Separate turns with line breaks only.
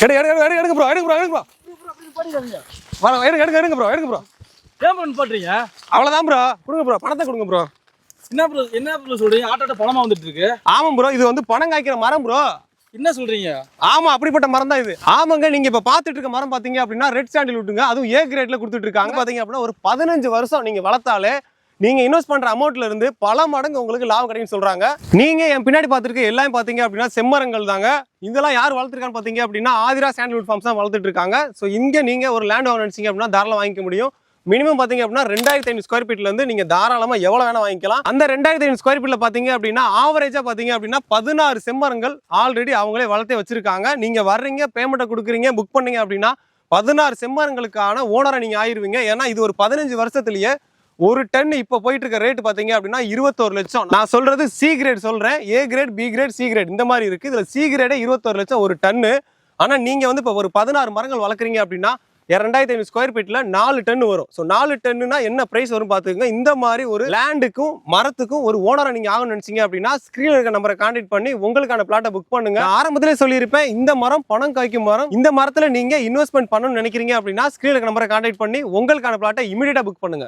எடுங்க ப்ரோ எடுங்க ப்ரோ
ஏன் போடுறீங்க?
அவ்வளவுதான் ப்ரோ, கொடுங்க ப்ரோ, பணத்தை கொடுங்க ப்ரோ.
என்ன ப்ரோ சொல்றீங்க? ஆட்டோட பணமா வந்துட்டு இருக்கு.
ஆமா ப்ரோ, இது வந்து பணம் காய்க்கிற மரம் ப்ரோ.
என்ன சொல்றீங்க?
ஆமா, அப்படிப்பட்ட மரம் தான் இது. ஆமாங்க, நீங்க இப்ப பாத்துட்டு இருக்க மரம் பாத்தீங்க அப்படின்னா ரெட் சாண்டில் வுட்டுங்க, அதுவும் ஏ கிரேட்ல கொடுத்துட்டு இருக்காங்க. பாத்தீங்க அப்படின்னா ஒரு 15 வருஷம் நீங்க வளர்த்தாலே நீங்க இன்வெஸ்ட் பண்ற அமௌண்ட்ல இருந்து பல மடங்கு உங்களுக்கு லாபம் கிடைக்கும்னு சொல்றாங்க. நீங்க என் பின்னாடி பாத்துருக்க எல்லாம் பாத்தீங்க அப்படின்னா செம்மரங்கள் தாங்க. இதெல்லாம் யார் வளர்த்துருக்கான்னு பாத்தீங்க அப்படின்னா ஆதிரா சாண்டில்வுட் ஃபார்ம்ஸ் தான் வளர்த்துட்டு இருக்காங்க. ஸோ இங்க நீங்க ஒரு லேண்ட் வாங்க நினைச்சீங்க அப்படின்னா தாராளம் வாங்கிக்க முடியும். மினிமம் பாத்தீங்க அப்படின்னா 2500 ஸ்கொயர் ஃபீட்ல இருந்து நீங்க தாராளமா எவ்வளவு வேணா வாங்கிக்கலாம். அந்த 2500 ஸ்கொயர் ஃபீட்ல பாத்தீங்க அப்படின்னா ஆவரேஜா பாத்தீங்க அப்படின்னா 16 செம்மரங்கள் ஆல்ரெடி அவங்களே வளர்த்தே வச்சிருக்காங்க. நீங்க வர்றீங்க, பேமெண்ட்டை கொடுக்குறீங்க, புக் பண்ணீங்க அப்படின்னா 16 செம்மரங்களுக்கான ஓனரை நீங்க ஆயிருவீங்க. ஏன்னா இது ஒரு 15 வருஷத்துலயே ஒரு டன் இப்ப போயிட்டு இருக்க ரேட் பாத்தீங்க அப்படின்னா 21 லட்சம். நான் சொல்றது சி கிரேட் சொல்றேன். A grade, B grade, C grade இந்த மாதிரி இருக்கு. இதுல சி கிரேடே 21 லட்சம் ஒரு டன்னு. ஆனா நீங்க வந்து இப்ப ஒரு 16 மரங்கள் வளர்க்குறீங்க அப்படின்னா 2500 ஸ்கொயர் ஃபீட்ல 4 டன் வரும். ஸோ 4 டன்னுனா என்ன பிரைஸ் வரும் பாத்துக்கோங்க. இந்த மாதிரி ஒரு லேண்டுக்கும் மரத்துக்கும் ஒரு ஓனரை நீங்க ஆகணும்னு நினைச்சீங்க அப்படின்னா ஸ்கிரீன்ல இருக்க நம்பரை கான்டாக்ட் பண்ணி உங்களுக்கான பிளாட்டை புக் பண்ணுங்க. ஆரம்பத்திலே சொல்லியிருப்பேன், இந்த மரம் பணம் காய்க்கும் மரம். இந்த மரத்துல நீங்க இன்வெஸ்ட்மெண்ட் பண்ணணும்னு நினைக்கிறீங்க அப்படின்னா ஸ்கிரீன்ல இருக்க நம்பரை கான்டாக்ட் பண்ணி உங்களுக்கான பிளாட்டை இமீடியட்டா புக் பண்ணுங்க.